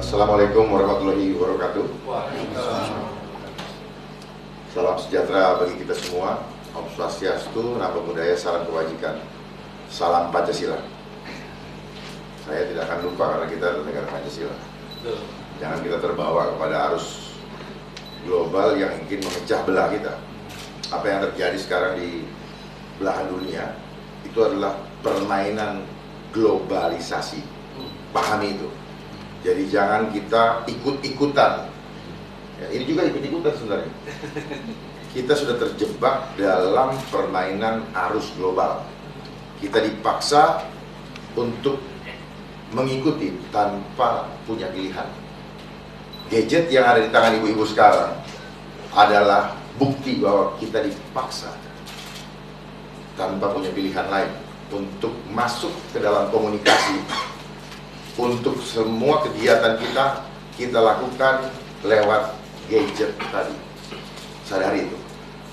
Assalamualaikum warahmatullahi wabarakatuh. Salam sejahtera bagi kita semua. Om Swastiastu, Namo Buddhaya, salam kebajikan. Salam Pancasila. Saya tidak akan lupa karena kita adalah negara Pancasila. Jangan kita terbawa kepada arus global yang ingin memecah belah kita. Apa yang terjadi sekarang di belahan dunia itu adalah permainan globalisasi. Pahami itu. Jadi jangan kita ikut-ikutan. Ya, ini juga ikut-ikutan sebenarnya. Kita sudah terjebak dalam permainan arus global. Kita dipaksa untuk mengikuti tanpa punya pilihan. Gadget yang ada di tangan ibu-ibu sekarang adalah bukti bahwa kita dipaksa tanpa punya pilihan lain untuk masuk ke dalam komunikasi. Untuk semua kegiatan kita lakukan lewat gadget tadi. Sadari itu.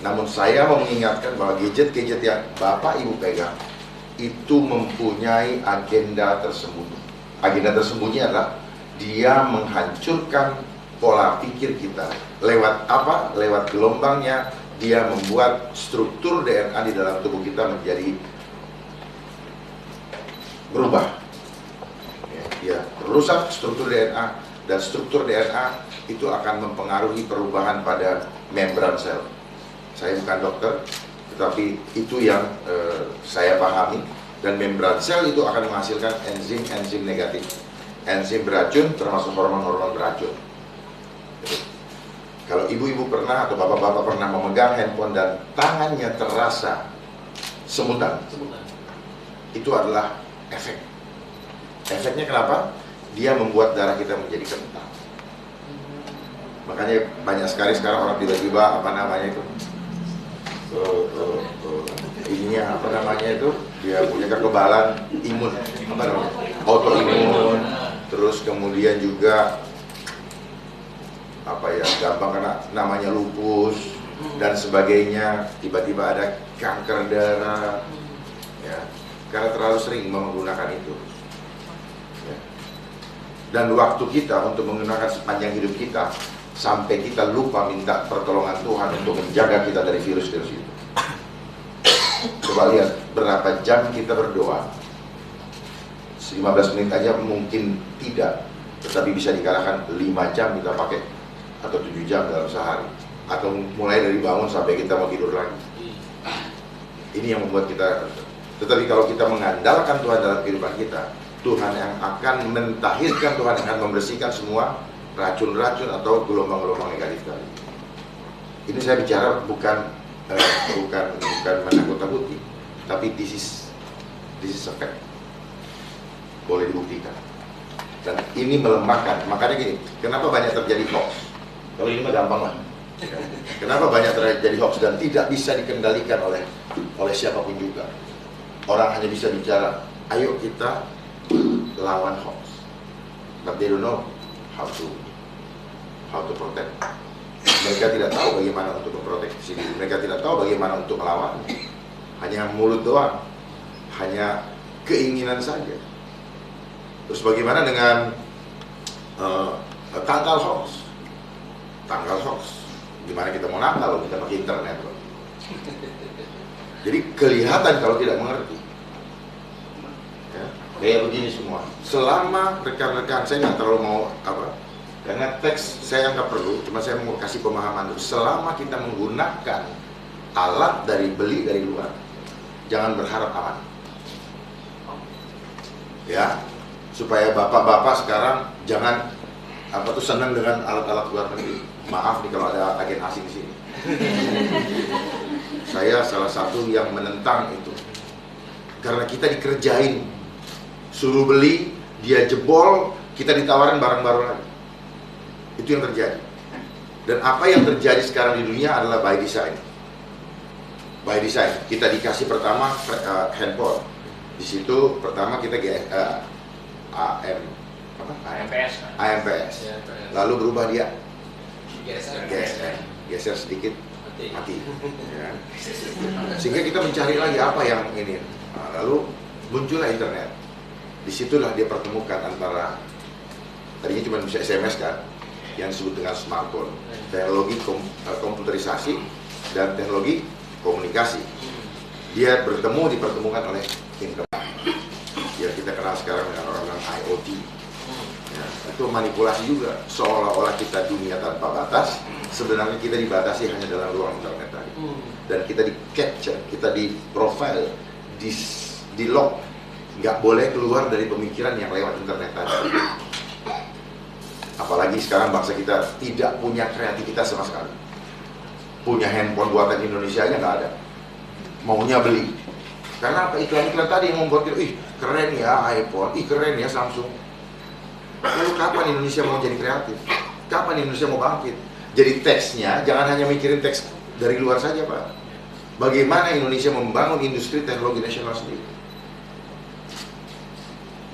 Namun saya mau mengingatkan bahwa gadget-gadget yang Bapak Ibu pegang itu mempunyai agenda tersembunyi. Agenda tersembunyi adalah dia menghancurkan pola pikir kita. Lewat apa? Lewat gelombangnya dia membuat struktur DNA di dalam tubuh kita menjadi berubah. Dia merusak struktur DNA, dan struktur DNA itu akan mempengaruhi perubahan pada membran sel. Saya bukan dokter, tetapi itu yang saya pahami. Dan membran sel itu akan menghasilkan enzim-enzim negatif, enzim beracun termasuk hormon-hormon beracun. Kalau ibu-ibu pernah atau bapak-bapak pernah memegang handphone dan tangannya terasa semutan, itu adalah efek. Efeknya kenapa? Dia membuat darah kita menjadi kental. Makanya banyak sekali sekarang orang tiba-tiba apa namanya itu, ininya apa namanya itu, dia punya kekebalan imun, apa namanya, autoimun, terus kemudian juga apa ya, gampang kena namanya lupus dan sebagainya. Tiba-tiba ada kanker darah, ya, karena terlalu sering menggunakan itu. Dan waktu kita untuk menggunakan sepanjang hidup kita sampai kita lupa minta pertolongan Tuhan untuk menjaga kita dari virus-virus itu. Coba lihat berapa jam kita berdoa. 15 menit aja mungkin tidak, tetapi bisa dikalahkan 5 jam kita pakai, atau 7 jam dalam sehari, atau mulai dari bangun sampai kita mau tidur lagi. Ini yang membuat kita. Tetapi kalau kita mengandalkan Tuhan dalam kehidupan kita, Tuhan yang akan mentahirkan, Tuhan yang akan membersihkan semua racun-racun atau gelombang-gelombang negatif tadi. Ini saya bicara bukan menakut-nakuti, tapi this is a fact. Boleh dibuktikan. Dan ini melemahkan. Makanya gini, kenapa banyak terjadi hoax? Kalau ini mah gampang lah. Kenapa banyak terjadi hoax dan tidak bisa dikendalikan oleh siapapun juga? Orang hanya bisa bicara, ayo kita lawan hoax, but they don't know how to protect. Mereka tidak tahu bagaimana untuk memproteksi diri. Mereka tidak tahu bagaimana untuk melawan. Hanya mulut doang, hanya keinginan saja. Terus bagaimana dengan tangkal hoax? Tangkal hoax, gimana kita mau nangkal? Kita pakai internet loh. Jadi kelihatan kalau tidak mengerti. Kayak begini semua. Selama rekan-rekan, saya nggak terlalu mau apa, karena teks saya nggak perlu, cuma saya mau kasih pemahaman dulu. Selama kita menggunakan alat beli dari luar, jangan berharap aman. Ya, supaya bapak-bapak sekarang jangan senang dengan alat-alat luar negeri. Maaf nih kalau ada agen asing di sini. Saya salah satu yang menentang itu, karena kita dikerjain. Suruh beli, dia jebol, kita ditawarin barang baru lagi. Itu yang terjadi. Dan apa yang terjadi sekarang di dunia adalah by design. By design. Kita dikasih pertama handphone. Di situ pertama kita AMPS. Lalu berubah dia geser sedikit mati. Ya. Sehingga kita mencari lagi apa yang ini. Lalu muncullah internet. Disitulah dia pertemukan antara tadinya cuma bisa SMS kan, yang disebut dengan smartphone, teknologi komputerisasi dan teknologi komunikasi. Dia dipertemukan oleh internet. Ya kita kenal sekarang dengan orang-orang IoT. Ya, itu manipulasi juga, seolah-olah kita dunia tanpa batas, sebenarnya kita dibatasi hanya dalam ruang internet tadi. Dan kita di capture, kita di profile, di lock, nggak boleh keluar dari pemikiran yang lewat internet tadi. Apalagi sekarang bangsa kita tidak punya kreativitas sama sekali. Punya handphone buatan Indonesia aja nggak ada, maunya beli. Karena apa? Iklan-iklan tadi yang membuat kita, ih keren ya iPhone, ih keren ya Samsung. Lalu kapan Indonesia mau jadi kreatif? Kapan Indonesia mau bangkit? Jadi teksnya jangan hanya mikirin teks dari luar saja, Pak. Bagaimana Indonesia membangun industri teknologi nasional sendiri?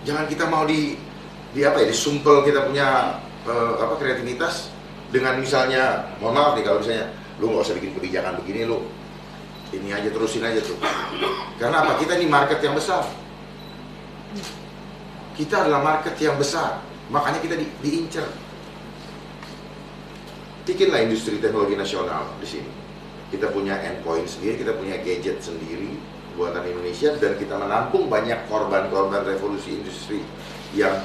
Jangan kita mau disumpel kita punya kreativitas dengan misalnya, mohon maaf nih kalau misalnya lu nggak usah bikin kebijakan begini, lu ini aja terusin aja tuh. Karena apa? Kita ini market yang besar. Kita adalah market yang besar, makanya kita diincar. Bikinlah industri teknologi nasional di sini. Kita punya endpoint sendiri, kita punya gadget sendiri buatan Indonesia, dan kita menampung banyak korban-korban revolusi industri yang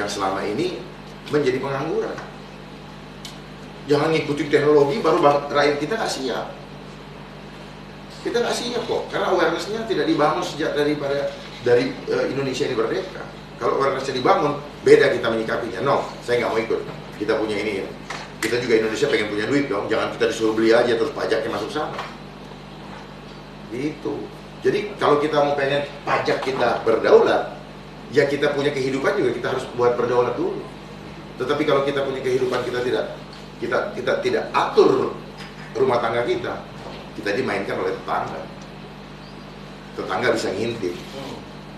selama ini menjadi pengangguran. Jangan ngikutin teknologi baru rakyat kita nggak siap. Kita nggak siap kok, karena awareness-nya tidak dibangun sejak dari Indonesia ini merdeka. Kalau awareness-nya dibangun, beda kita menyikapinya. No, saya nggak mau ikut. Kita punya ini ya. Kita juga Indonesia pengen punya duit dong. Jangan kita disuruh beli aja terus pajaknya masuk sana. Gitu. Jadi kalau kita mau pengen pajak kita berdaulat, ya kita punya kehidupan juga kita harus buat berdaulat dulu. Tetapi kalau kita punya kehidupan kita tidak atur rumah tangga kita dimainkan oleh tetangga. Tetangga bisa ngintip.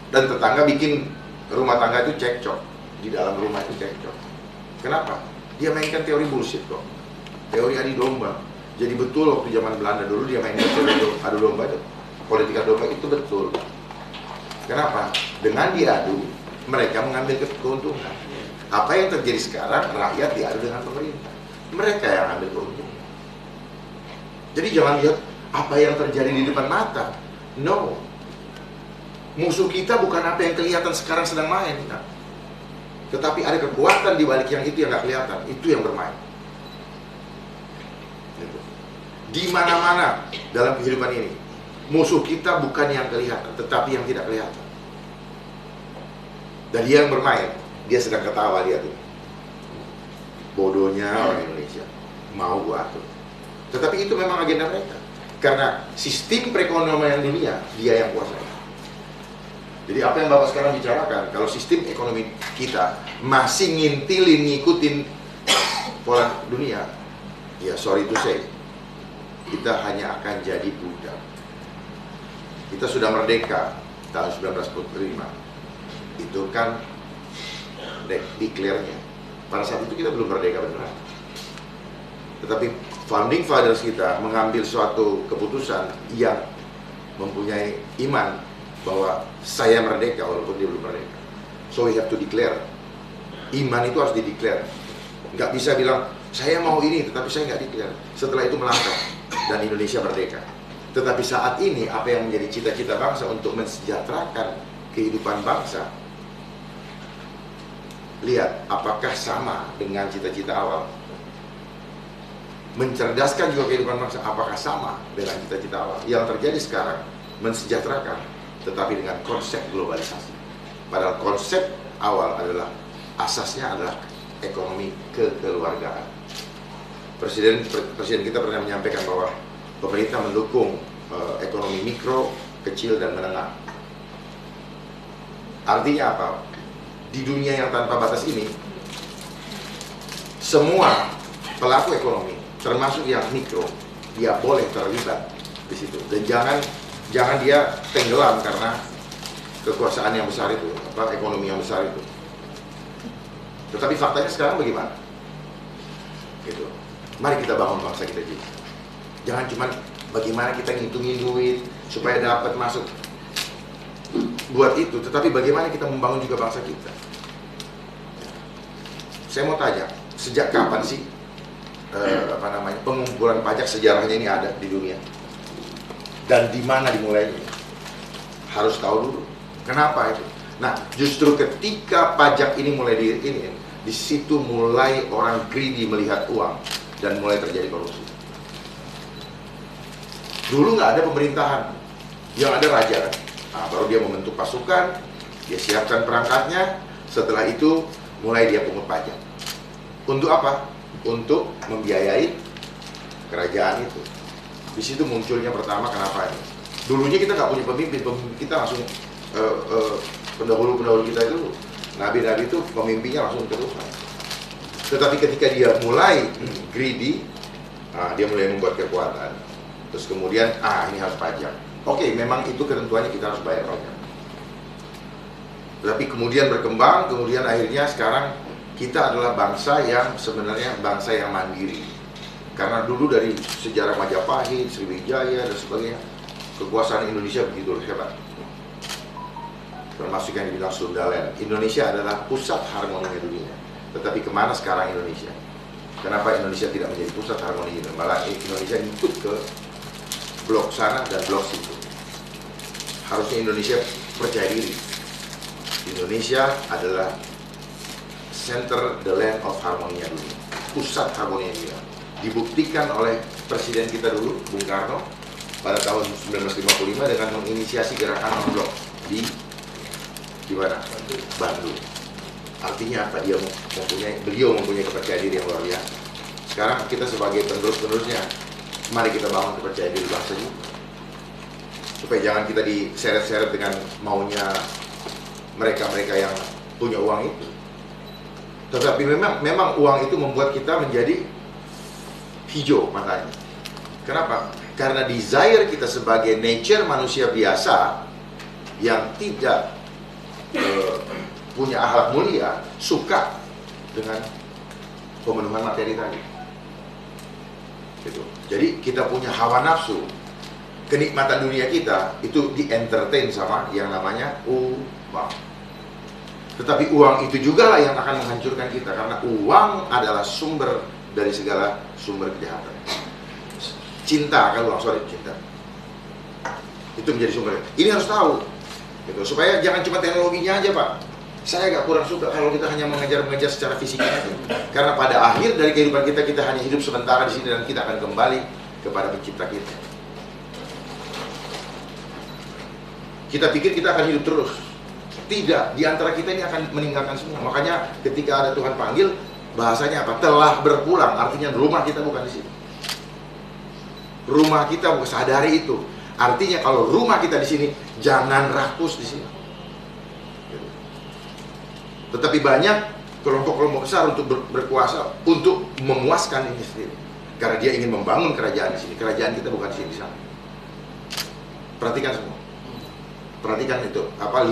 Dan tetangga bikin rumah tangga itu cekcok. Di dalam rumah itu cekcok. Kenapa? Dia mainkan teori bullshit kok. Teori adu domba. Jadi betul waktu zaman Belanda dulu dia mainkan teori adu domba itu. Politik adu domba itu betul. Kenapa? Dengan diadu, mereka mengambil keuntungan. Apa yang terjadi sekarang, rakyat diadu dengan pemerintah. Mereka yang ambil keuntungan. Jadi jangan lihat apa yang terjadi di depan mata. No. Musuh kita bukan apa yang kelihatan sekarang sedang main. Nah. Tetapi ada kekuatan di balik yang itu yang nggak kelihatan. Itu yang bermain. Gitu. Di mana-mana dalam kehidupan ini, musuh kita bukan yang kelihatan, tetapi yang tidak kelihatan. Dan dia yang bermain, dia sedang ketawa dia tuh. Bodohnya orang Indonesia, mau gua atur. Tetapi itu memang agenda mereka. Karena sistem perekonomian dunia, dia yang kuasai. Jadi apa yang Bapak sekarang bicarakan, kalau sistem ekonomi kita masih ngikutin pola dunia, ya sorry to say, kita hanya akan jadi budak. Kita sudah merdeka tahun 1945. Itu kan declare-nya. Pada saat itu kita belum merdeka beneran. Tetapi founding fathers kita mengambil suatu keputusan yang mempunyai iman bahwa saya merdeka walaupun dia belum merdeka. So we have to declare. Iman itu harus dideclare. Nggak bisa bilang saya mau ini tetapi saya nggak declare. Setelah itu melangkah dan Indonesia merdeka. Tetapi saat ini apa yang menjadi cita-cita bangsa untuk mensejahterakan kehidupan bangsa, lihat apakah sama dengan cita-cita awal. Mencerdaskan juga kehidupan bangsa, apakah sama dengan cita-cita awal. Yang terjadi sekarang mensejahterakan, tetapi dengan konsep globalisasi. Padahal konsep awal adalah asasnya adalah ekonomi kekeluargaan. Presiden kita pernah menyampaikan bahwa pemerintah mendukung ekonomi mikro, kecil, dan menengah. Artinya apa? Di dunia yang tanpa batas ini, semua pelaku ekonomi, termasuk yang mikro, dia boleh terlibat di situ. Dan jangan dia tenggelam karena kekuasaan yang besar itu, ekonomi yang besar itu. Tetapi faktanya sekarang bagaimana? Gitu. Mari kita bangun bangsa kita juga. Jangan cuma bagaimana kita ngitungin duit supaya dapat masuk buat itu, tetapi bagaimana kita membangun juga bangsa kita. saya mau tanya, sejak kapan sih pengumpulan pajak sejarahnya ini ada di dunia? Dan di mana dimulainya? Harus tahu dulu. Kenapa itu? Nah, justru ketika pajak ini mulai di situ mulai orang greedy melihat uang dan mulai terjadi korupsi. Dulu nggak ada pemerintahan, yang ada raja kan. Nah, baru dia membentuk pasukan, dia siapkan perangkatnya, setelah itu mulai dia pungut pajak. Untuk apa? Untuk membiayai kerajaan itu. Di situ munculnya pertama kenapa ini. Dulunya kita nggak punya pemimpin kita langsung pendahulu kita itu, nabi-nabi itu pemimpinnya langsung teruskan. Tetapi ketika dia mulai greedy, dia mulai membuat kekuatan. Terus kemudian, ini harus pajak. Oke, memang itu ketentuannya kita harus bayar pajak. Tapi kemudian berkembang, kemudian akhirnya sekarang kita adalah bangsa yang sebenarnya bangsa yang mandiri. Karena dulu dari sejarah Majapahit, Sriwijaya dan sebagainya, kekuasaan Indonesia begitu hebat. Termasuk yang dibilang Sundaland. Indonesia adalah pusat harmoni dunia. Tetapi kemana sekarang Indonesia? Kenapa Indonesia tidak menjadi pusat harmoni dunia? Malah Indonesia ikut ke blok sana dan blok situ. Harusnya Indonesia percaya diri. Indonesia adalah center the land of harmoni dunia, pusat harmoni dunia. Dibuktikan oleh presiden kita dulu, Bung Karno, pada tahun 1955 dengan menginisiasi gerakan non-blok di mana? Bandung. Artinya apa? Beliau mempunyai kepercayaan diri yang luar biasa. Sekarang kita sebagai penerus-penerusnya, mari kita bangun kepercayaan diri bangsa juga, supaya jangan kita diseret-seret dengan maunya mereka-mereka yang punya uang itu. Tetapi memang uang itu membuat kita menjadi hijau matanya. Kenapa? Karena desire kita sebagai nature manusia biasa yang tidak punya akhlak mulia, suka dengan pemenuhan materi tadi. Gitu. Jadi kita punya hawa nafsu, kenikmatan dunia kita itu di-entertain sama yang namanya uang. Tetapi uang itu juga lah yang akan menghancurkan kita, karena uang adalah sumber dari segala sumber kejahatan. Cinta cinta itu menjadi sumber. Ini harus tahu, gitu. Supaya jangan cuma teknologinya aja, Pak. Saya agak kurang suka kalau kita hanya mengejar secara fisiknya aja. Karena pada akhir dari kehidupan kita hanya hidup sementara di sini dan kita akan kembali kepada pencipta kita. Kita pikir kita akan hidup terus. Tidak, di antara kita ini akan meninggalkan semua. Makanya ketika ada Tuhan panggil, bahasanya apa? Telah berpulang, artinya rumah kita bukan di sini. Rumah kita, sadari itu. Artinya kalau rumah kita di sini, jangan rakus di sini. Tetapi banyak kelompok-kelompok besar untuk berkuasa untuk memuaskan ini sendiri. Karena dia ingin membangun kerajaan di sini. Kerajaan kita bukan di sini, di sana. Perhatikan semua. Perhatikan itu,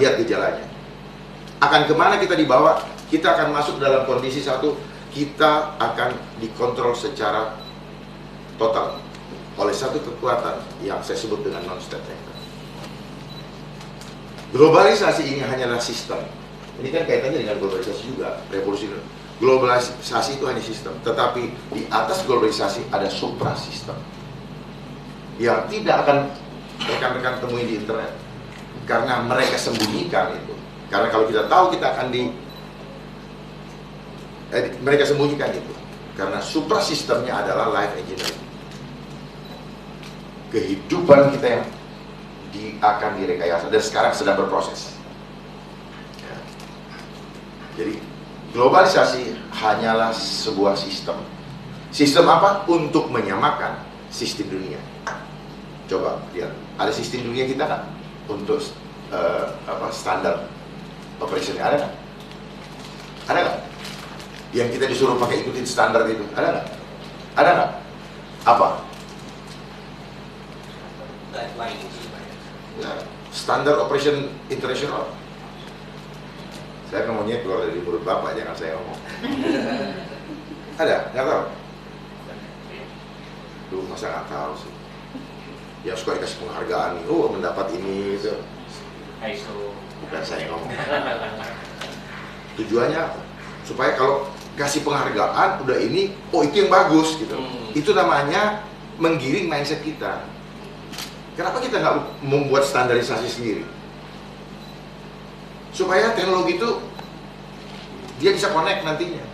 lihat gejalanya. Akan kemana kita dibawa? Kita akan masuk dalam kondisi satu, kita akan dikontrol secara total oleh satu kekuatan yang saya sebut dengan non-state actor. Globalisasi ini hanyalah sistem. Ini kan kaitannya dengan globalisasi juga, revolusi. Globalisasi itu hanya sistem, tetapi di atas globalisasi ada suprasistem yang tidak akan rekan-rekan temui di internet. Karena mereka sembunyikan itu. Karena kalau kita tahu kita akan mereka sembunyikan itu. Karena suprasistemnya adalah life engineering. Kehidupan kita yang akan direkayasa dan sekarang sedang berproses. Ya. Jadi globalisasi hanyalah sebuah sistem. Sistem apa? Untuk menyamakan sistem dunia. Coba lihat, ada sistem dunia kita kan? Untuk standar operationnya ada nggak? Ada nggak? Yang kita disuruh pakai ikutin standar itu ada nggak? Ada nggak? Apa? Ya, standar operation internasional. Saya ngomongnya keluar dari mulut Bapak, jangan saya ngomong. Ada? Nggak tahu? Duh, masa nggak tahu sih? Yang suka dikasih penghargaan, mendapat ini itu. Bukan saya ngomong. Tujuannya apa? Supaya kalau kasih penghargaan, udah ini, oh itu yang bagus gitu. Itu namanya menggiring mindset kita. Kenapa kita nggak membuat standarisasi sendiri? Supaya teknologi itu dia bisa connect nantinya.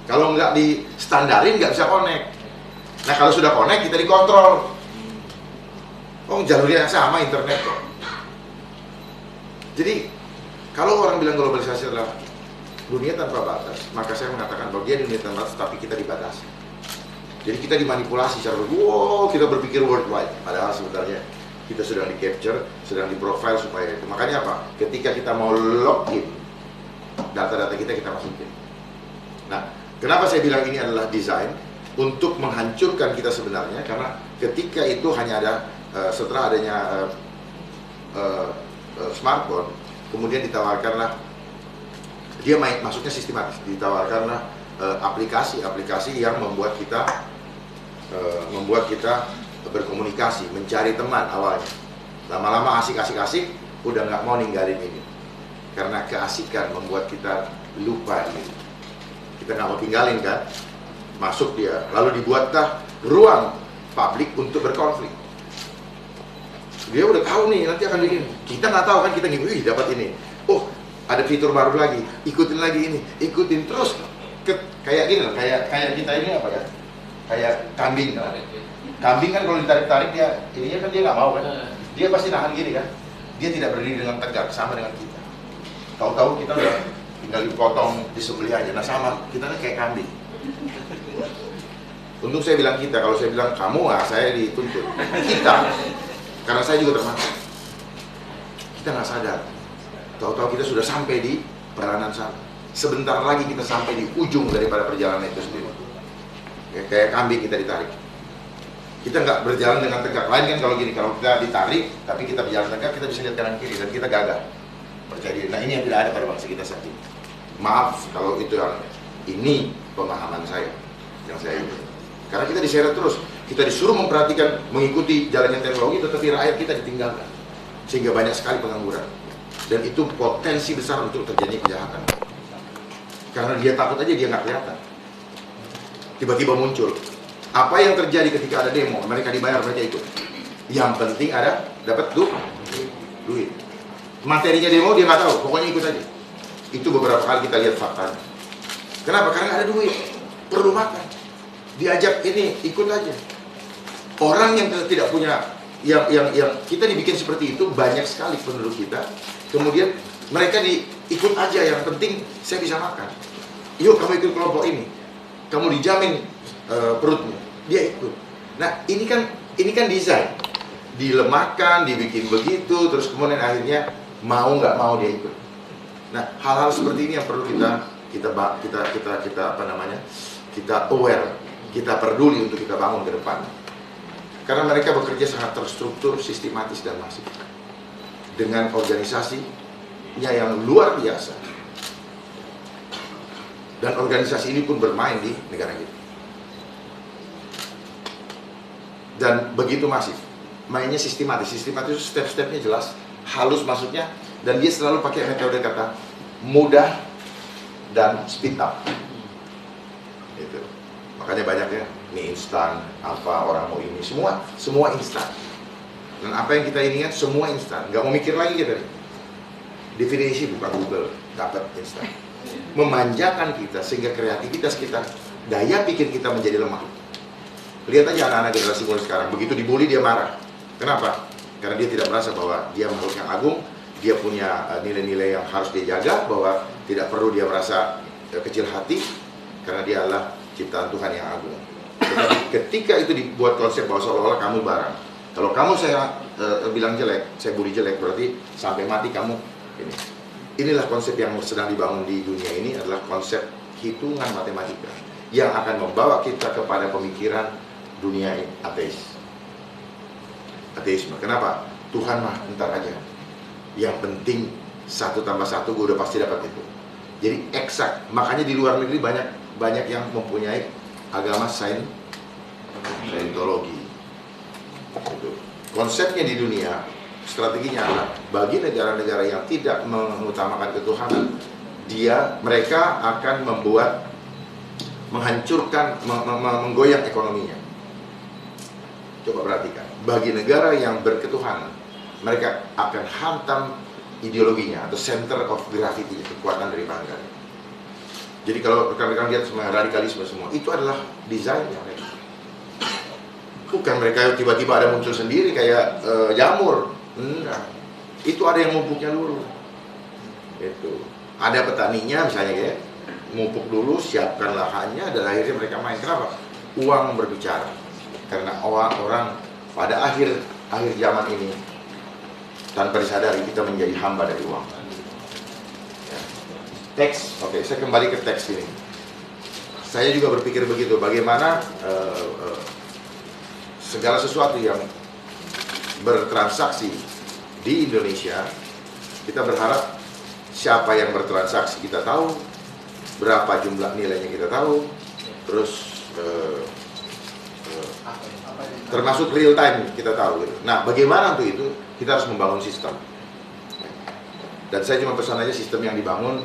Kalau nggak di standarin nggak bisa connect. Nah kalau sudah connect kita dikontrol. Oh jalurnya sama internet kok. Jadi kalau orang bilang globalisasi adalah dunia tanpa batas, maka saya mengatakan bahwa dia dunia tanpa batas tapi kita dibatasi. Jadi kita dimanipulasi secara wow, kita berpikir worldwide, padahal sebenarnya kita sedang di capture, sedang di profile supaya itu. Makanya apa? Ketika kita mau login data-data kita masukin. Nah, kenapa saya bilang ini adalah desain untuk menghancurkan kita sebenarnya? Karena ketika itu hanya ada setelah adanya smartphone, kemudian ditawarkanlah dia masuknya sistematis, ditawarkanlah aplikasi-aplikasi yang membuat kita berkomunikasi, mencari teman awalnya. Lama-lama asik-asik, udah nggak mau ninggalin ini. Karena keasikan membuat kita lupa ini. Kita nggak mau tinggalin kan? Masuk dia, lalu dibuatlah ruang publik untuk berkonflik. Dia udah tahu nih, nanti akan begini. Kita nggak tahu kan, kita ngikutin, dapat ini. Oh, ada fitur baru lagi, ikutin lagi ini, ikutin terus. Kayak gini loh, kayak kita ini apa ya? Kayak kambing kan? Kambing kan kalau ditarik-tarik dia, ininya kan dia nggak mau kan? Dia pasti nahan gini kan? Dia tidak berdiri dengan tegak, sama dengan kita. Tahu-tahu kita udah tinggal dipotong, disembelih aja. Nah sama, kita kan kayak kambing. Untung saya bilang kita, kalau saya bilang kamu lah, saya dituntut. Kita, karena saya juga termasuk. Kita nggak sadar. Tahu-tahu kita sudah sampai di peranan sana. Sebentar lagi kita sampai di ujung daripada perjalanan itu sendiri. Kayak kambing kita ditarik. Kita nggak berjalan dengan tegak. Lain kan kalau gini, kalau kita ditarik, tapi kita berjalan tegak, kita bisa lihat kanan kiri dan kita gagah. Percaya diri. Nah ini yang tidak ada pada bangsa kita saat ini. Maaf kalau itu yang ini pemahaman saya, yang saya ingin. Karena kita diseret terus, kita disuruh memperhatikan, mengikuti jalannya teknologi, tetapi rakyat kita ditinggalkan, sehingga banyak sekali pengangguran. Dan itu potensi besar untuk terjadi kejahatan. Karena dia takut aja dia nggak kelihatan. Tiba-tiba muncul. Apa yang terjadi ketika ada demo? Mereka dibayar, mereka ikut. Yang penting ada dapat duit. Materinya demo dia nggak tahu, pokoknya ikut aja. Itu beberapa kali kita lihat faktanya. Kenapa? Karena ada duit, perlu makan. Diajak ini, ikut aja. Orang yang tidak punya, yang kita dibikin seperti itu banyak sekali penduduk kita. Kemudian mereka ikut aja, yang penting saya bisa makan. Yuk kamu ikut kelompok ini, kamu dijamin perutmu, dia ikut. Nah ini kan desain, dilemahkan, dibikin begitu, terus kemudian akhirnya mau nggak mau dia ikut. Nah hal-hal seperti ini yang perlu kita apa namanya, kita aware, kita peduli untuk kita bangun ke depan. Karena mereka bekerja sangat terstruktur, sistematis dan masif dengan organisasinya yang luar biasa. Dan organisasi ini pun bermain di negara kita. Dan begitu masif, mainnya sistematis. Sistematis itu step-stepnya jelas, halus masuknya, dan dia selalu pakai metode kata mudah dan speed up. Gitu. Makanya banyak ya, mie instan, apa orang mau ini, semua instan. Dan apa yang kita inginkan semua instan, nggak mau mikir lagi kita nih. Definisi buka Google, dapat instan. Memanjakan kita sehingga kreativitas kita, daya pikir kita menjadi lemah. Lihat aja anak-anak generasi muda sekarang, begitu dibully dia marah. Kenapa? Karena dia tidak merasa bahwa dia makhluk yang agung, dia punya nilai-nilai yang harus dia jaga, bahwa tidak perlu dia merasa kecil hati, karena dia adalah ciptaan Tuhan yang agung. Tetapi ketika itu dibuat konsep bahwa seolah-olah kamu barang. Kalau kamu saya bilang jelek, saya bully jelek, berarti sampai mati kamu ini. Inilah konsep yang sedang dibangun di dunia ini, adalah konsep hitungan matematika yang akan membawa kita kepada pemikiran dunia ateis. Ateisme. Kenapa? Tuhan mah entar aja. Yang penting 1 tambah 1 gue udah pasti dapat itu. Jadi eksak. Makanya di luar negeri banyak yang mempunyai agama Scientology. Konsepnya di dunia, strateginya adalah bagi negara-negara yang tidak mengutamakan ketuhanan, mereka akan menghancurkan, menggoyang ekonominya. Coba perhatikan, bagi negara yang berketuhanan, mereka akan hantam ideologinya atau center of gravity, kekuatan dari bangsa. Jadi kalau rekan-rekan lihat semua radikalisme semua, itu adalah desainnya mereka. Bukan mereka tiba-tiba ada muncul sendiri kayak jamur. Enggak. Itu ada yang mupuknya dulu. Itu. Ada petaninya misalnya kayak mupuk dulu, siapkan lahannya, dan akhirnya mereka main. Kenapa? Uang berbicara. Karena orang pada akhir zaman ini tanpa disadari kita menjadi hamba dari uang. Ya. Teks, oke, saya kembali ke teks ini. Saya juga berpikir begitu, bagaimana segala sesuatu yang bertransaksi di Indonesia, kita berharap siapa yang bertransaksi kita tahu, berapa jumlah nilainya kita tahu, terus termasuk real time kita tahu gitu. Nah, bagaimana untuk itu? Kita harus membangun sistem. Dan saya cuma pesan aja, sistem yang dibangun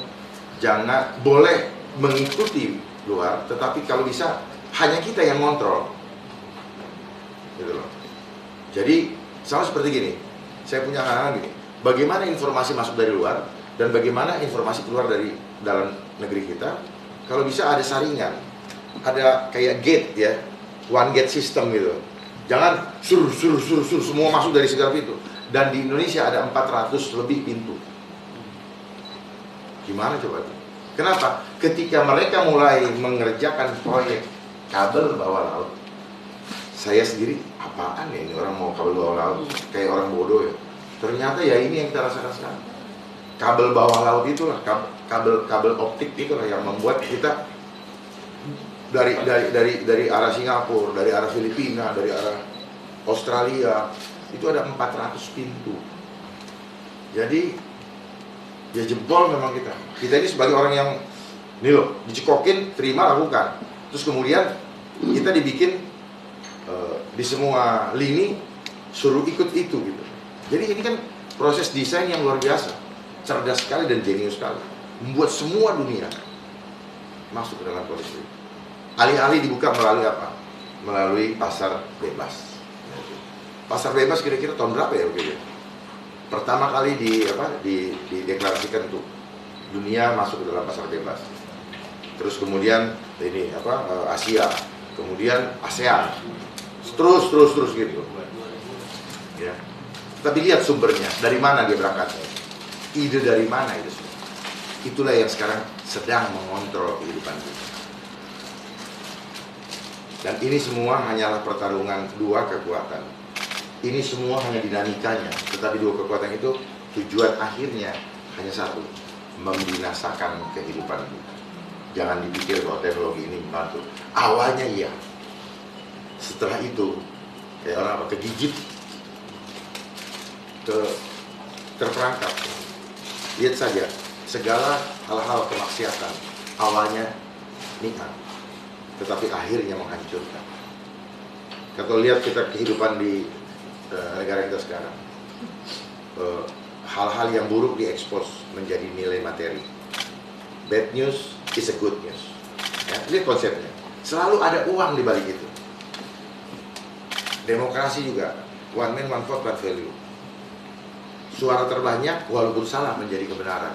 jangan boleh mengikuti luar, tetapi kalau bisa hanya kita yang kontrol. Gitu loh. Jadi sama seperti gini, saya punya anak-anak gini, bagaimana informasi masuk dari luar dan bagaimana informasi keluar dari dalam negeri kita. Kalau bisa ada saringan, ada kayak gate ya, one gate system gitu. Jangan sur semua masuk dari segala pintu. Dan di Indonesia ada 400 lebih pintu. Gimana coba? Kenapa? Ketika mereka mulai mengerjakan proyek kabel bawah laut, saya sendiri, apaan ya ini orang mau kabel bawah laut? Kayak orang bodoh ya. Ternyata ya ini yang kita rasakan sekarang. Kabel bawah laut itulah, kabel optik itulah yang membuat kita dari arah Singapura, dari arah Filipina, dari arah Australia, itu ada 400 pintu. Jadi ya jempol memang kita ini sebagai orang yang nih loh, dicekokin, terima, lakukan. Terus kemudian kita dibikin di semua lini suruh ikut itu gitu. Jadi ini kan proses desain yang luar biasa, cerdas sekali dan jenius sekali, membuat semua dunia masuk ke dalam kondisi. Alih-alih dibuka melalui apa? Melalui pasar bebas. Pasar bebas kira-kira tahun berapa ya begitu? Pertama kali dideklarasikan untuk dunia masuk ke dalam pasar bebas. Terus kemudian ini Asia, kemudian ASEAN, terus gitu. Ya. Tapi lihat sumbernya, dari mana dia berangkat? Ide dari mana itu? Itulah yang sekarang sedang mengontrol kehidupan kita. Dan ini semua hanyalah pertarungan dua kekuatan. Ini semua hanya dinamikanya, tetapi dua kekuatan itu tujuan akhirnya hanya satu, membinasakan kehidupan kita. Jangan dipikir bahwa teknologi ini membantu. Awalnya iya, setelah itu kayak orang kegigit, terperangkap. Lihat saja, segala hal-hal kemaksiatan awalnya nikmat, tetapi akhirnya menghancurkan. Kalau lihat kita kehidupan di negara kita sekarang, hal-hal yang buruk diekspos menjadi nilai materi. Bad news is a good news. Ya, lihat konsepnya. Selalu ada uang di balik itu. Demokrasi juga, one man one vote one value. Suara terbanyak walaupun salah menjadi kebenaran.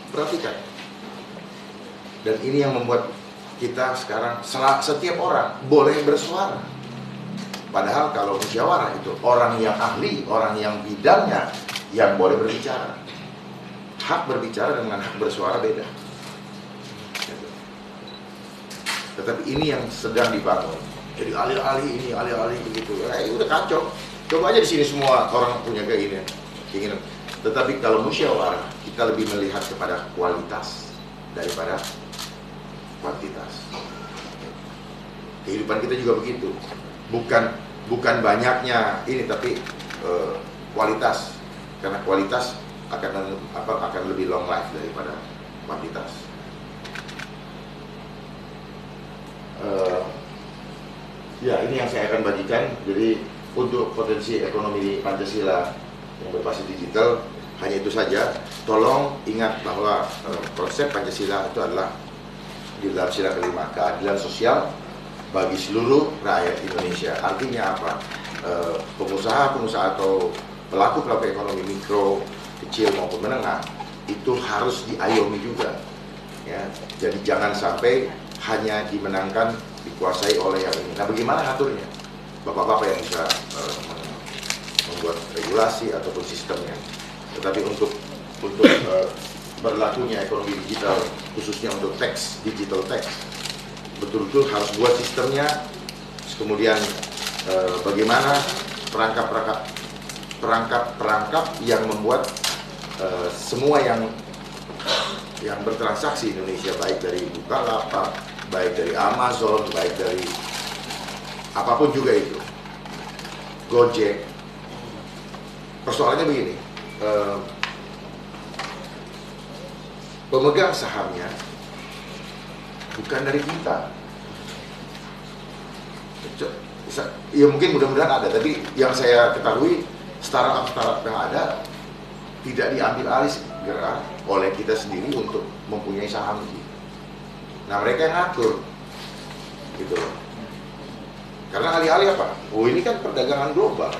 Perhatikan. Dan ini yang membuat kita sekarang setiap orang boleh bersuara. Padahal kalau musyawarah itu orang yang ahli, orang yang bidangnya yang boleh berbicara. Hak berbicara dengan hak bersuara beda. Tetapi ini yang sedang dibangun. Jadi alih-alih ini, alih-alih begitu. Udah kacau. Coba aja di sini semua orang punya keinginan. Tetapi kalau musyawarah, kita lebih melihat kepada kualitas daripada kuantitas. Kehidupan kita juga begitu. Bukan banyaknya ini, tapi kualitas. Karena kualitas akan lebih long life daripada kuantitas. Ya, ini yang saya akan bagikan. Jadi untuk potensi ekonomi Pancasila yang berbasis digital Hanya itu saja, tolong ingat bahwa konsep Pancasila itu adalah di dalam sila kelima, keadilan sosial bagi seluruh rakyat Indonesia. Artinya apa? Pengusaha-pengusaha atau pelaku-pelaku ekonomi mikro, kecil maupun menengah itu harus diayomi juga. Ya, jadi jangan sampai hanya dimenangkan, dikuasai oleh yang ini. Nah, bagaimana ngaturnya? Bapak-bapak yang bisa membuat regulasi ataupun sistemnya. Tetapi untuk berlakunya ekonomi digital, khususnya untuk teks, digital teks, betul-betul harus buat sistemnya. Kemudian bagaimana perangkap yang membuat semua yang bertransaksi di Indonesia, baik dari Bukalapak, baik dari Amazon, baik dari apapun juga itu, Gojek. Persoalannya begini, pemegang sahamnya bukan dari kita. Ya mungkin mudah-mudahan ada, tapi yang saya ketahui startup yang ada tidak diambil alih segera oleh kita sendiri untuk mempunyai saham. Nah, mereka yang ngatur, gitu loh. Karena alih-alih apa? Oh, ini kan perdagangan global,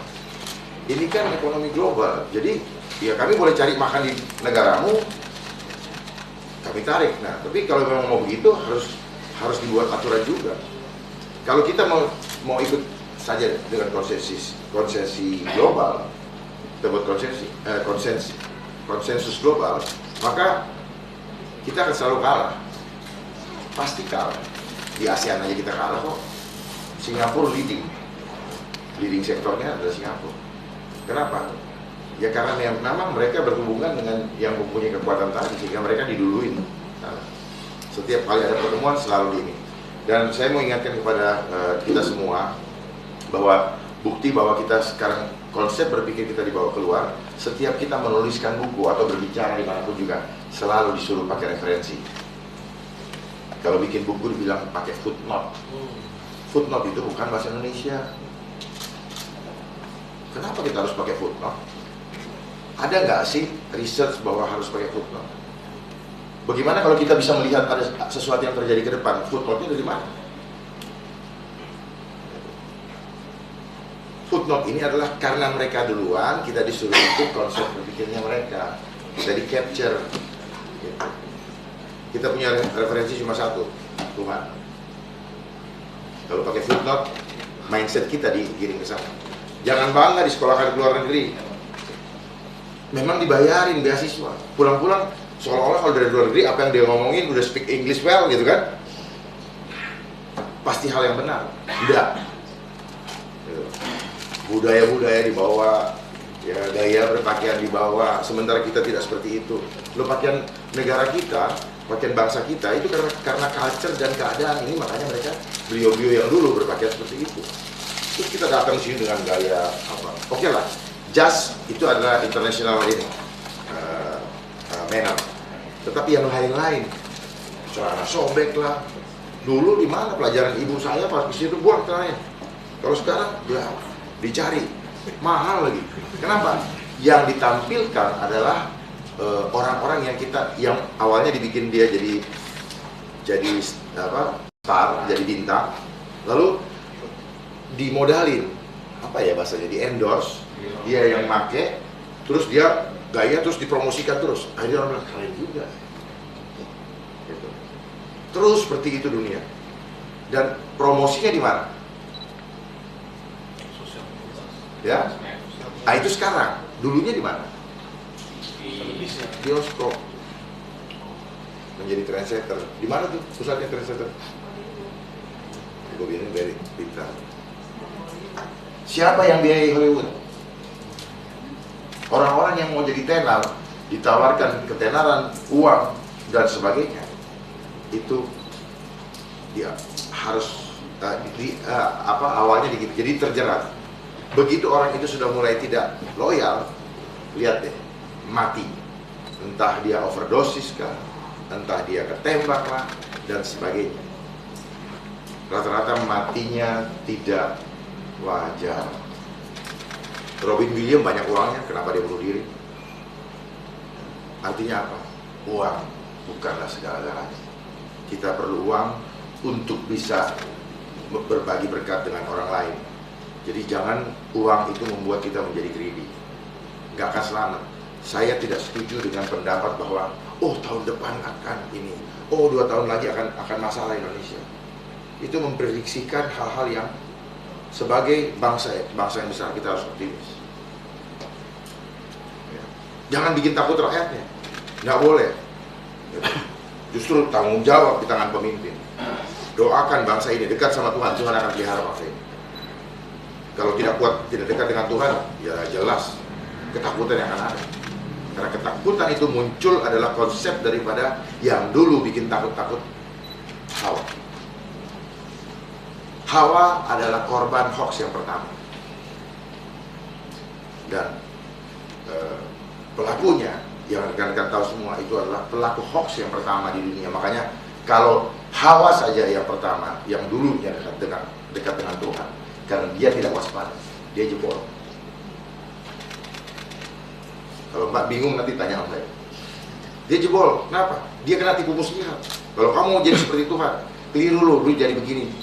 ini kan ekonomi global. Jadi ya kami boleh cari makan di negaramu, kami tarik. Nah, tapi kalau memang mau begitu harus dibuat aturan juga. Kalau kita mau ikut saja dengan konsesi global, kita buat konsensus global, maka kita akan selalu kalah, pasti kalah. Di ASEAN aja kita kalah kok. Singapura leading sektornya adalah Singapura. Kenapa? Ya karena memang mereka berhubungan dengan yang mempunyai kekuatan tadi, sehingga mereka diduluin. Nah, setiap kali ada pertemuan selalu ini. Dan saya mau ingatkan kepada kita semua bahwa bukti bahwa kita sekarang konsep berpikir kita dibawa keluar. Setiap kita menuliskan buku atau berbicara dimanapun juga selalu disuruh pakai referensi. Kalau bikin buku dibilang pakai footnote. Footnote itu bukan bahasa Indonesia. Kenapa kita harus pakai footnote? Ada nggak sih research bahwa harus pakai footnote? Bagaimana kalau kita bisa melihat ada sesuatu yang terjadi ke depan? Footnote-nya dari mana? Footnote ini adalah karena mereka duluan, kita disuruh ikut konsep berpikirnya mereka. Kita di-capture. Gitu. Kita punya referensi cuma satu, Tuhan. Kalau pakai footnote, mindset kita digiring ke sana. Jangan bangga disekolahkan ke luar negeri. Memang dibayarin beasiswa. Pulang-pulang seolah-olah kalau dari luar negeri apa yang dia ngomongin udah speak English well gitu kan? Pasti hal yang benar. Tidak. Budaya-budaya dibawa, ya gaya berpakaian dibawa. Sementara kita tidak seperti itu. Lo pakaian negara kita, pakaian bangsa kita itu karena culture dan keadaan ini, makanya mereka beliau-beliau yang dulu berpakaian seperti itu. Terus kita datang sini dengan gaya apa? Oke lah, jas itu adalah international ini, manner. Tetapi yang lain-lain, celana sobek lah. Dulu di mana pelajaran ibu saya pas ke situ buang celananya. Kalau sekarang ya dicari mahal lagi. Kenapa? Yang ditampilkan adalah orang-orang yang awalnya dibikin dia jadi apa? Star, jadi bintang. Lalu dimodalin, apa ya bahasanya, di endorse, dia yang make, terus dia gaya, terus dipromosikan terus. Akhirnya orang bilang keren juga. Gitu. Terus seperti itu dunia. Dan promosinya di mana? Ya, nah itu sekarang. Dulunya di mana? Bioskop. Menjadi trendsetter. Di mana tuh pusatnya trendsetter? Gue bilang dari Bintang. Siapa yang biayai Hollywood? Orang-orang yang mau jadi tenar, ditawarkan ketenaran, uang, dan sebagainya. Itu dia harus awalnya jadi terjerat. Begitu orang itu sudah mulai tidak loyal, lihat deh, mati. Entah dia overdosis kah, entah dia ketembak lah, dan sebagainya. Rata-rata matinya tidak wajar. Robin Williams banyak uangnya, kenapa dia bunuh diri? Artinya apa? Uang bukanlah segala-galanya. Kita perlu uang untuk bisa berbagi berkat dengan orang lain. Jadi jangan uang itu membuat kita menjadi greedy. Gak akan selamat. Saya tidak setuju dengan pendapat bahwa tahun depan akan ini, 2 tahun lagi akan masalah Indonesia. Itu memprediksikan hal-hal yang sebagai bangsa yang besar kita harus optimis. Jangan bikin takut rakyatnya, nggak boleh. Justru tanggung jawab di tangan pemimpin. Doakan bangsa ini dekat sama Tuhan, Tuhan akan pelihara bangsa ini. Kalau tidak kuat, tidak dekat dengan Tuhan, ya jelas ketakutan yang akan ada. Karena ketakutan itu muncul adalah konsep daripada yang dulu bikin takut-takut, Hawa. Hawa adalah korban hoax yang pertama. Dan pelakunya, yang rekan-rekan tahu semua, itu adalah pelaku hoax yang pertama di dunia. Makanya kalau Hawa saja yang pertama, yang dulunya dekat dengan Tuhan, karena dia tidak waspada, dia jebol. Kalau Mbak bingung nanti tanya sama saya. Dia jebol, kenapa? Dia kena tipu muslihat. Kalau kamu mau jadi seperti Tuhan, keliru lu jadi begini.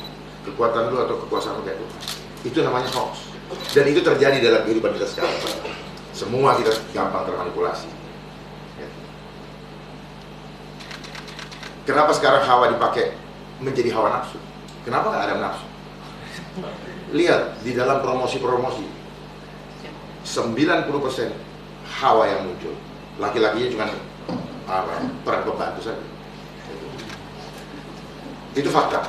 Kekuatan lu atau kekuasaan lu kayak Tuhan. Itu namanya hoax. Dan itu terjadi dalam kehidupan kita sekarang. Semua kita gampang termanipulasi. Ya. Kenapa sekarang Hawa dipakai menjadi hawa nafsu? Kenapa nggak ada nafsu? Lihat di dalam promosi-promosi 90% Hawa yang muncul. Laki-lakinya cuma peran pembantu saja. Itu fakta.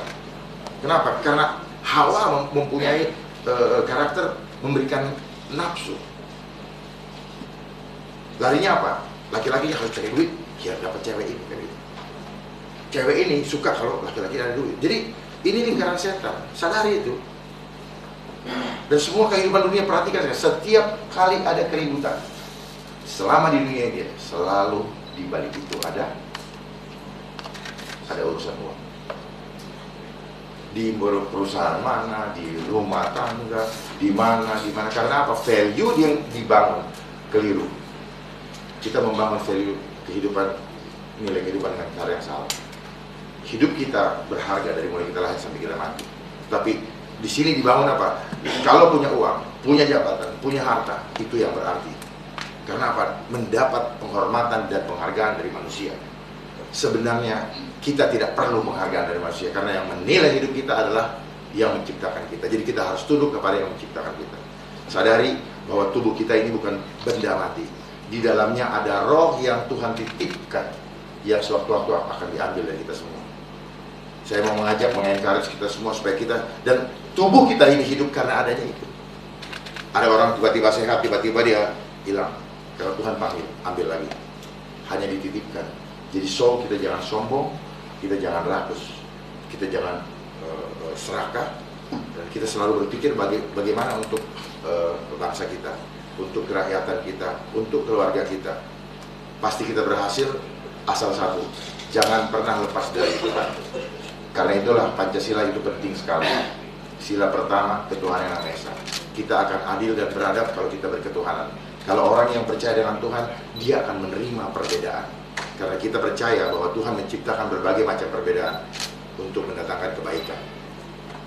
Kenapa? Karena Hawa mempunyai karakter memberikan nafsu. Larinya apa? Laki-lakinya harus cari duit biar dapat cewek ini. Cewek ini suka kalau laki-laki ada duit. Jadi ini lingkaran setan. Sadari itu. Dan semua kehidupan dunia, perhatikan, setiap kali ada keributan selama di dunia dia, selalu di balik itu ada urusan uang. Di perusahaan mana, di rumah tangga, di mana. Karena apa? Value yang dibangun keliru. Kita membangun value kehidupan, nilai kehidupan dengan cara yang salah. Hidup kita berharga dari mulai kita lahir sampai kita mati. Tapi di sini dibangun apa? Kalau punya uang, punya jabatan, punya harta, itu yang berarti. Karena apa? Mendapat penghormatan dan penghargaan dari manusia. Sebenarnya kita tidak perlu penghargaan dari manusia, karena yang menilai hidup kita adalah yang menciptakan kita. Jadi kita harus tunduk kepada yang menciptakan kita. Sadari bahwa tubuh kita ini bukan benda mati. Di dalamnya ada roh yang Tuhan titipkan, yang sewaktu-waktu akan diambil dari kita semua. Saya mau mengajak, mengencourage kita semua supaya kita, dan tubuh kita ini hidup karena adanya itu. Ada orang tiba-tiba sehat, tiba-tiba dia hilang. Kalau Tuhan panggil, ambil lagi. Hanya dititipkan. Jadi soul kita jangan sombong, kita jangan rakus, kita jangan serakah, dan kita selalu berpikir bagaimana untuk bangsa kita, untuk kerakyatan kita, untuk keluarga kita. Pasti kita berhasil, asal satu, jangan pernah lepas dari Tuhan. Karena itulah Pancasila itu penting sekali. Sila pertama, ketuhanan yang Maha Esa. Kita akan adil dan beradab kalau kita berketuhanan. Kalau orang yang percaya dengan Tuhan, dia akan menerima perbedaan. Karena kita percaya bahwa Tuhan menciptakan berbagai macam perbedaan untuk mendatangkan kebaikan.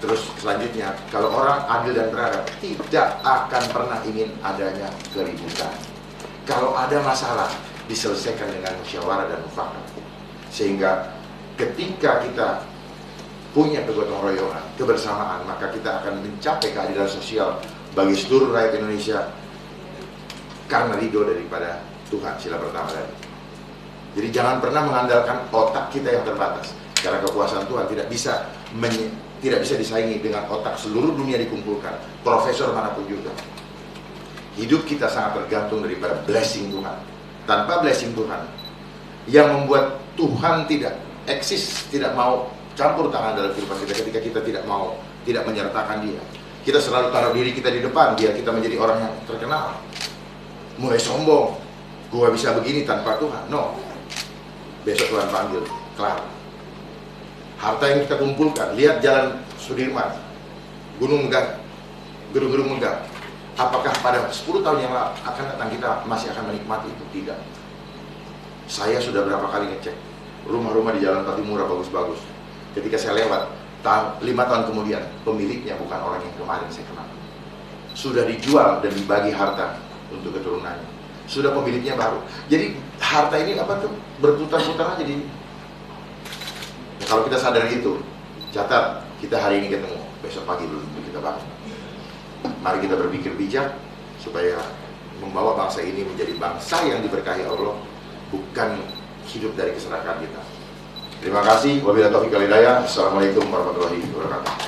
Terus selanjutnya, kalau orang adil dan beradab, tidak akan pernah ingin adanya keributan. Kalau ada masalah, diselesaikan dengan musyawarah dan mufakat. Sehingga ketika kita punya kegotong royongan, kebersamaan, maka kita akan mencapai keadilan sosial bagi seluruh rakyat Indonesia karena ridho daripada Tuhan. Sila pertama tadi. Jadi jangan pernah mengandalkan otak kita yang terbatas, karena kekuasaan Tuhan tidak bisa disaingi dengan otak seluruh dunia dikumpulkan, profesor manapun juga. Hidup kita sangat tergantung daripada blessing Tuhan. Tanpa blessing Tuhan, yang membuat Tuhan tidak eksis, tidak mau campur tangan dalam kehidupan kita ketika kita tidak menyertakan Dia. Kita selalu taruh diri kita di depan, biar kita menjadi orang yang terkenal. Mulai sombong, gua bisa begini tanpa Tuhan. No. Besok Tuhan panggil, kelar. Harta yang kita kumpulkan, lihat jalan Sudirman, gunung megah, gedung-gedung megah. Apakah pada 10 tahun yang akan datang kita masih akan menikmati itu? Tidak. Saya sudah berapa kali ngecek rumah-rumah di Jalan Patimura bagus-bagus. Ketika saya lewat, 5 tahun kemudian, pemiliknya bukan orang yang kemarin saya kenal. Sudah dijual dan dibagi harta untuk keturunannya. Sudah pemiliknya baru. Jadi harta ini apa tuh? Berputar-putar aja di. Kalau kita sadar itu, catat, kita hari ini ketemu, besok pagi belum kita bangun. Mari kita berpikir bijak supaya membawa bangsa ini menjadi bangsa yang diberkahi Allah, bukan hidup dari keserakahan kita. Terima kasih. Wabillahi taufiq wal hidayah. Assalamualaikum warahmatullahi wabarakatuh.